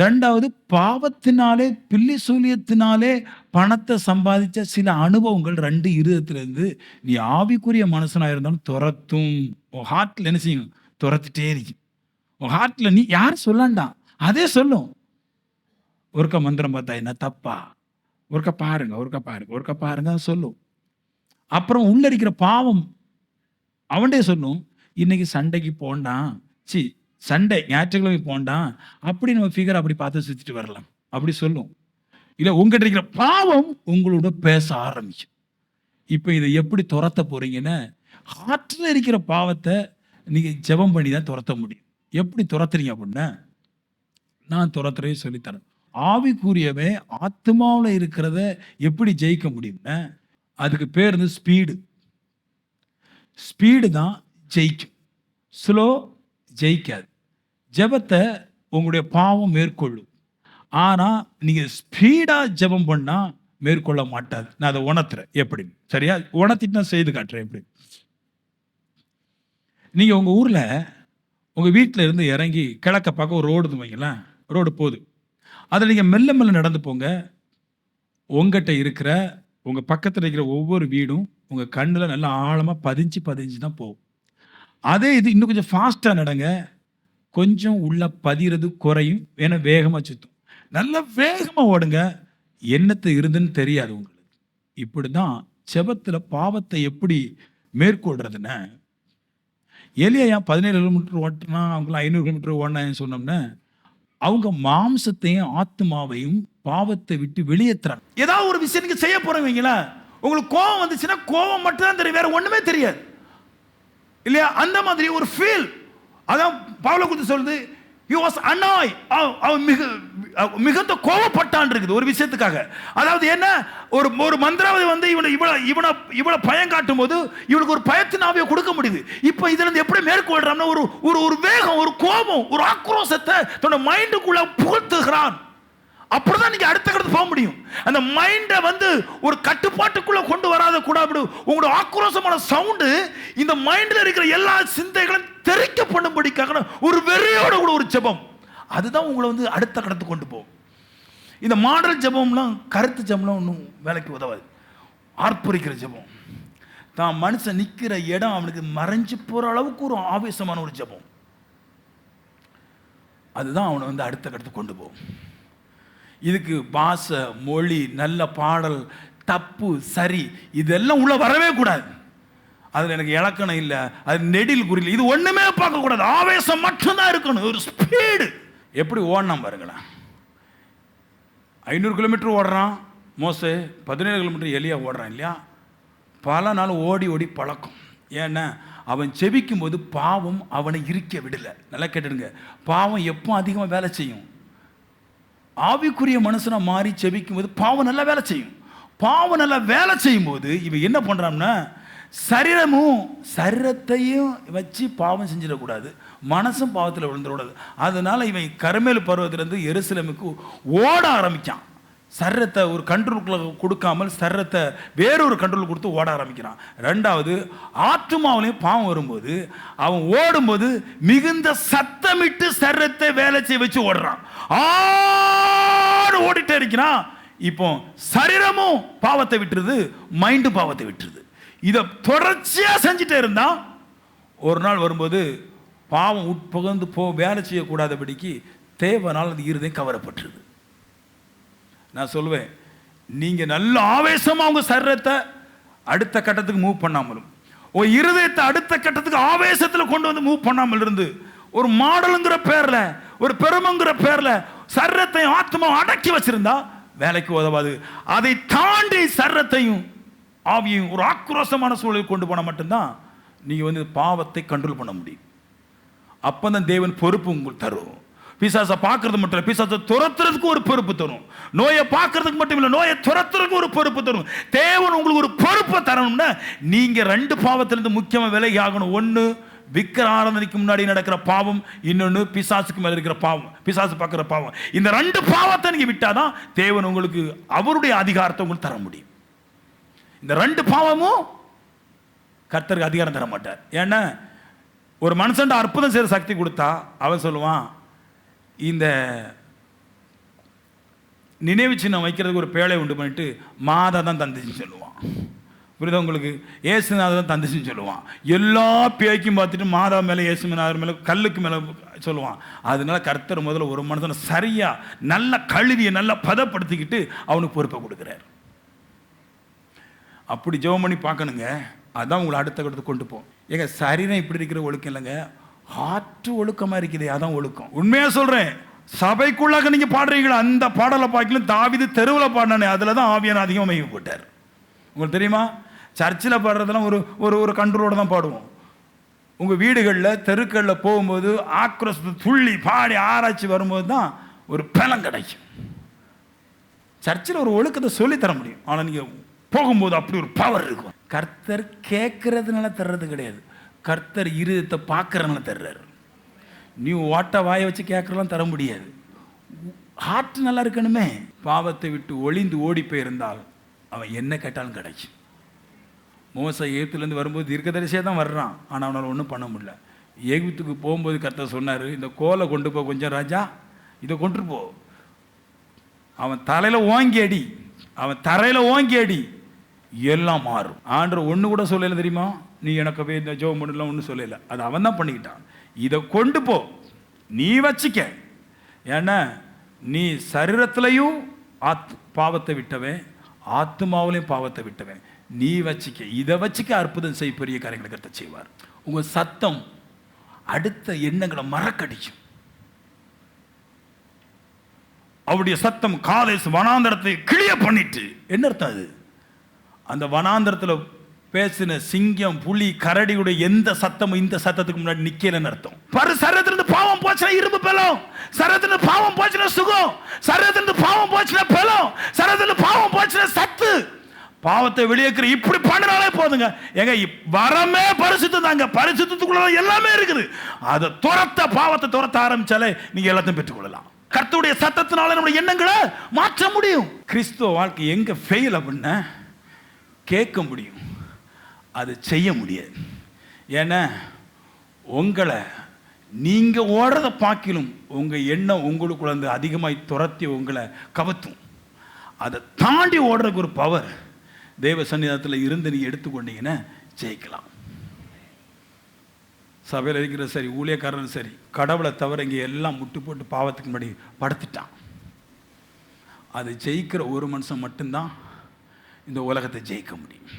2வது பாவத்தினாலே பில்லி சூலியத்தினாலே பணத்தை சம்பாதிச்ச சில அனுபவங்கள் 2 இருதயத்திலிருந்து நீ ஆவிக்குரிய மனுஷனா இருந்தாலும் துரத்தும். உன் ஹார்ட்ல என்ன செய்யும்? துரத்துட்டே இருக்கும். உன் ஹார்ட்ல நீ யார் சொல்லாண்டாம், அதே சொல்லும். ஒருக்க மந்திரம் பார்த்தா என்ன தப்பா, ஒருக்க பாருங்க, ஒருக்க பாருங்க, ஒருக்க பாருங்க சொல்லும். அப்புறம் உள்ள இருக்கிற பாவம் அவன்டே சொல்லும், இன்னைக்கு சண்டைக்கு போண்டான், சண்டை ஞாயிற்றுக்கிழமை போண்டான், அப்படி நம்ம ஃபிகர் அப்படி பார்த்து சுத்திட்டு வரலாம் அப்படி சொல்லும். இல்லை உங்ககிட்ட இருக்கிற பாவம் உங்களோட பேச ஆரம்பிக்கும். இப்போ இதை எப்படி துரத்த போறீங்கன்னா, ஹார்ட்ல இருக்கிற பாவத்தை நீங்க ஜெபம் பண்ணி தான் துரத்த முடியும். எப்படி துரத்துறீங்க அப்படின்னா, நான் துரத்துறே சொல்லித்தரேன். ஆவிக்குரியவே ஆத்மாவில் இருக்கிறத எப்படி ஜெயிக்க முடியும்னா, அதுக்கு பேர் வந்து ஸ்பீடு. ஸ்பீடு தான் ஜெயிக்கும், ஸ்லோ ஜெயிக்காது. ஜெபத்தை உங்களுடைய பாவம் மேற்கொள்ளும். ஆனால் நீங்கள் ஸ்பீடாக ஜெபம் பண்ணால் மேற்கொள்ள மாட்டாது. நான் அதை உணர்த்துறேன் எப்படின்னு. சரியா? உணர்த்திட்டு நான் செய்து காட்டுறேன் எப்படி. நீங்கள் உங்கள் ஊரில் உங்கள் வீட்டில் இருந்து இறங்கி கிழக்க பார்க்க ஒரு ரோடு வைங்களேன், ரோடு போகுது. அதில் நீங்கள் மெல்ல மெல்ல நடந்து போங்க. உங்ககிட்ட இருக்கிற உங்கள் பக்கத்தில் இருக்கிற ஒவ்வொரு வீடும் உங்கள் கண்ணில் நல்லா ஆழமாக பதிஞ்சு தான் போகும். அதே இது இன்னும் கொஞ்சம் ஃபாஸ்ட்டாக நடங்க, கொஞ்சம் உள்ள பதிகிறது குறையும். ஏன்னா வேகமாக சுற்றும். நல்லா வேகமாக ஓடுங்க, என்னத்தை இருந்துன்னு தெரியாது உங்களுக்கு. இப்படி தான் செபத்தில் பாவத்தை எப்படி மேற்கொள்றதுன்னு. எலியா 17 கிலோமீட்டர் ஓட்டினா அவங்களாம் 500 கிலோமீட்டர் ஓடினான்னு சொன்னோம்னா, அவங்க மாம்சத்தையும் ஆத்மாவையும் பாவத்தை விட்டு வெளியேற்றுறாங்க. ஏதாவது ஒரு விஷயம் நீங்க செய்ய போறீங்களா, உங்களுக்கு கோபம் வந்துச்சுன்னா கோபம் மட்டும் தான் தெரியும், வேற ஒண்ணுமே தெரியாது இல்லையா? அந்த மாதிரி ஒரு ஃபீல். அதான் பவுல குறித்து சொல்லுது, he was annoyed, அவன் மிகுந்த கோபப்பட்டான் இருக்குது ஒரு விஷயத்துக்காக. அதாவது என்ன, ஒரு மந்திரவாதி வந்து இவனை பயம் காட்டும் போது இவனுக்கு ஒரு பயத்தின் ஆவியை கொடுக்க முடியுது. இப்போ இதுல இருந்து எப்படி மேற்கொள்றான்னா ஒரு வேகம், ஒரு கோபம், ஒரு ஆக்ரோஷத்தை தன்னோட மைண்டுக்குள்ள புகுத்துகிறான். அப்படிதான் நீங்க அடுத்த கட்டத்துக்கு போக முடியும். அந்த மைண்டை வந்து ஒரு கட்டுப்பாட்டுக்குள்ள கொண்டு வராத கூட உங்களோட ஆக்ரோஷமான சவுண்டு இந்த மைண்ட்ல இருக்கிற எல்லா சிந்தைகளும் தெரிக்க பண்ணும்படிக்காக ஒரு வெறியோட கூட ஒரு ஜெபம், அதுதான் உங்களை வந்து அடுத்த கட்டத்துக்கு கொண்டு போகும். இந்த மாடல் ஜெபம்லாம் கருத்து ஜெபம்லாம் ஒன்றும் வேலைக்கு உதவாது. ஆர்ப்பரிக்கிற ஜெபம், தான் மனுஷன் நிற்கிற இடம் அவனுக்கு மறைஞ்சு போற அளவுக்கு ஒரு ஆவேசமான ஒரு ஜெபம், அதுதான் அவனை வந்து அடுத்த கட்டத்துக்கு கொண்டு போகும். இதுக்கு பாஷை, மொழி, நல்ல பாடல், தப்பு சரி இதெல்லாம் உள்ள வரவே கூடாது. அதில் எனக்கு இலக்கணம் இல்லை, அது நெடில் குறியில், இது ஒன்றுமே பார்க்கக்கூடாது. ஆவேசம் மட்டும்தான் இருக்கணும், ஒரு ஸ்பீடு. எப்படி ஓடணும் பாருங்களேன். 500 கிலோமீட்டர் ஓடுறான் மோசே, 17 கிலோமீட்டர் எலியா ஓடுறான் இல்லையா? பல நாள் ஓடி ஓடி பழக்கம். ஏன்னா அவன் செபிக்கும் போது பாவம் அவனை இருக்க விடலை. நல்லா கேட்டுடுங்க, பாவம் எப்போ அதிகமாக வேலை செய்யும்? ஆவிக்குரிய மனுஷனா மாறி செபிக்கும் போது பாவம் நல்லா வேலை செய்யும். பாவம் நல்லா வேலை செய்யும் போது இவன் என்ன பண்றான்னா, சரீரத்தையும் வச்சு பாவம் செஞ்சிடக்கூடாது, மனசும் பாவத்தில் விழுந்துடக்கூடாது. அதனால இவன் கர்மேல் பருவத்திலிருந்து எருசலேமுக்கு ஓட ஆரம்பிச்சான். சரீரத்தை ஒரு கண்ட்ரோலுக்குள்ள கொடுக்காமல் சரீரத்தை வேறொரு கண்ட்ரோல் கொடுத்து ஓட ஆரம்பிக்கிறான். ரெண்டாவது, ஆத்துமாவிலையும் பாவம் வரும்போது அவன் ஓடும்போது மிகுந்த சத்தமிட்டு சரீரத்தை வேலை செய்ய வச்சு ஓடுறான். ஓடிட்டே இருக்கிறான். இப்போ சரீரமும் பாவத்தை விட்டுருது, மைண்டு பாவத்தை விட்டுருது. இதை தொடர்ச்சியா செஞ்சுட்டே இருந்தா ஒரு நாள் வரும்போது பாவம் உட்புகந்து வேலை செய்யக்கூடாதபடிக்கு தேவனால் அது இருதயம் கவரப்பட்டுருது. நான் சொல்லுவேன், நீங்க நல்ல ஆவேசமா உங்க சரீரத்தை அடுத்த கட்டத்துக்கு மூவ் பண்ணாமலும் உங்க இருதயத்தை அடுத்த கட்டத்துக்கு ஆவேசத்தில் கொண்டு வந்து மூவ் பண்ணாமல் இருந்து ஒரு மாடலுங்கிற பேர்ல, ஒரு பெருமைங்கிற பேர்ல சரீரத்தையும் ஆத்மாவும் அடக்கி வச்சிருந்தா வேலைக்கு உதவாது. அதை தாண்டி சரீரத்தையும் ஆவியையும் ஒரு ஆக்ரோஷமான சூழலில் கொண்டு போன மட்டும்தான் நீங்க வந்து பாவத்தை கண்ட்ரோல் பண்ண முடியும். அப்பதான் தேவன் பொறுப்பு உங்களுக்கு தரும். பிசாசை பார்க்கறது மட்டும் இல்லை, பிசாசை துரத்துறதுக்கு ஒரு பொறுப்பு தரும். நோயை பார்க்கறதுக்கு மட்டும் இல்லை, நோயை துரத்துறதுக்கு ஒரு பொறுப்பு தரும். தேவன் உங்களுக்கு ஒரு பொறுப்பை தரணும்னா நீங்க 2 பாவத்திலிருந்து முக்கியமாக விலகி ஆகணும். ஒன்று விக்கிர ஆராதனைக்கு முன்னாடி நடக்கிற பாவம், இன்னொன்று பிசாசுக்கு மேலே இருக்கிற பாவம், பிசாசு பார்க்குற பாவம். இந்த 2 பாவத்தை நீங்க விட்டாதான் தேவன் உங்களுக்கு அவருடைய அதிகாரத்தை உங்களுக்கு தர முடியும். இந்த 2 பாவமும் கர்த்தருக்கு அதிகாரம் தர மாட்டார். ஏன்னா ஒரு மனுஷன் அற்புதம் செய்கிற சக்தி கொடுத்தா அவன் சொல்லுவான், இந்த நினைவு சின்னம் வைக்கிறதுக்கு ஒரு பேழை உண்டு பண்ணிட்டு மாதா தான் தந்துச்சுன்னு சொல்லுவான். புரியுதா உங்களுக்கு? ஏசுநாதர் தான் தந்துச்சுன்னு சொல்லுவான். எல்லா பேய்க்கும் பார்த்துட்டு மாதா மேலே, ஏசுநாதர் மேலே, கல்லுக்கு மேலே சொல்லுவான். அதனால கர்த்தர் முதல்ல ஒரு மனுஷனை சரியா நல்ல கழுவியை நல்லா பதப்படுத்திக்கிட்டு அவனுக்கு பொறுப்பை கொடுக்குறாரு. அப்படி ஜெபம் பண்ணி பார்க்கணுங்க. அதான் உங்களை அடுத்த கட்டத்துக்கு கொண்டு போகும். ஏங்க சரீரம் இப்படி இருக்கிற ஒழுக்கம் இல்லைங்க, ஆற்று ஒழுக்கமா இருக்குது, அதான் ஒழுக்கம். உண்மையா சொல்றேன், சபைக்குள்ளாக நீங்க பாடுறீங்களா அந்த பாடலை பார்க்கலும் தாவீது தெருவில் பாடினானே, அதுல தான் ஆவியான அதிகமாக மையம் போட்டார். உங்களுக்கு தெரியுமா? சர்ச்சில் பாடுறதெல்லாம் ஒரு கண்ட்ரோலோட தான் பாடுவோம். உங்க வீடுகளில் தெருக்களில் போகும்போது ஆக்ரோஷத்தை துள்ளி பாடி ஆராய்ச்சி வரும்போது தான் ஒரு பலம் கிடைக்கும். சர்ச்சில் ஒரு ஒழுக்கத்தை சொல்லி தர முடியும், ஆனால் நீங்க போகும்போது அப்படி ஒரு பவர் இருக்கும். கர்த்தர் கேட்கறதுனால தர்றது கிடையாது, கர்த்தர் இருதயத்தை பார்க்கறதுனால தர்றாரு. நீ ஓட்ட வாயை வச்சு கேட்கறலாம் தர முடியாது, ஹார்ட் நல்லா இருக்கணுமே. பாவத்தை விட்டு ஒளிந்து ஓடி போயிருந்தால் அவன் என்ன கேட்டாலும் கிடைக்கும். மோசை எகிப்துலேருந்து வரும்போது தீர்க்கதரிசியாக தான் வர்றான், ஆனால் அவனால் ஒன்றும் பண்ண முடியல. எகிப்துக்கு போகும்போது கர்த்தர் சொன்னார், இந்த கோலை கொண்டு போ கொஞ்சம் ராஜா, இதை கொண்டு போ, அவன் தலையில் ஓங்கி அடி, அவன் தரையில் ஓங்கி அடி, எல்லாம் மாறும். ஆண்டவர் ஒன்று கூட சொல்லலை தெரியுமா, நீ எனக்கு போய் இந்த ஜெபம் பண்ணலாம் ஒன்றும் சொல்லலை, அது அவன் தான் பண்ணிக்கிட்டான். இதை கொண்டு போ, நீ வச்சிக்க, ஏன்னா நீ சரீரத்திலையும் பாவத்தை விட்டவன், ஆத்மாவிலையும் பாவத்தை விட்டவன், நீ வச்சிக்க, இதை வச்சிக்க, அற்புதம் செய்ய பெரிய காரியங்களை கர்த்தர் செய்வார். உங்கள் சத்தம் அடுத்த எண்ணங்களை மறக்கடிக்கும். அவருடைய சத்தம் காதேஸ் வனாந்தரத்தை கிளிய பண்ணிட்டு. என்ன அர்த்தம் அது? அந்த வனாந்தரத்தில் பேசின சிங்கம், புலி, கரடியுடைய எந்த சத்தமும் இந்த சத்தத்துக்கு முன்னாடி நிக்கலன்னு அர்த்தம். சரீரத்திலிருந்து பாவம் போச்சுனா இரும்பு பெலம், சரீரத்திலிருந்து பாவம் போச்சுனா சுகம், சரீரத்திலிருந்து பாவம் போச்சுனா பெலம், சரீரத்திலிருந்து பாவம் போச்சுனா சத்து. பாவத்தை வெளியேற்கிற இப்படி பண்ணினாலே போதுங்க. எங்க வரமே பரிசுத்தம் தாங்க. பரிசுத்தத்துக்குள்ள எல்லாமே இருக்குது. அதை பாவத்தை துரத்த ஆரம்பிச்சாலே நீங்க எல்லாத்தையும் பெற்றுக்கொள்ளலாம். கர்த்தருடைய சத்தத்தினால நம்முடைய எண்ணங்களை மாற்ற முடியும். கிறிஸ்துவ வாழ்க்கை எங்க ஃபெயில் அப்படின்னா கேட்க முடியும், அது செய்ய முடியாது. ஏன்னா உங்களை நீங்க ஓடுறத பார்க்கிலும் உங்க எண்ணம் உங்களுக்குள்ள வந்து அதிகமாய் துரத்தி உங்களை கவத்தும். அதை தாண்டி ஓடுறதுக்கு ஒரு பவர் தேவ சன்னிதானத்தில் இருந்து நீ எடுத்துக்கொண்டீங்கன்னா ஜெயிக்கலாம். சபையில் இருக்கிற சரி, ஊழியக்காரன் சரி, கடவுளை தவிர இங்கே எல்லாம் முட்டு போட்டு பாவத்துக்கு முன்னாடி படுத்துட்டான். அது ஜெயிக்கிற ஒரு மனுஷன் மட்டும்தான் இந்த உலகத்தை ஜெயிக்க முடியும்.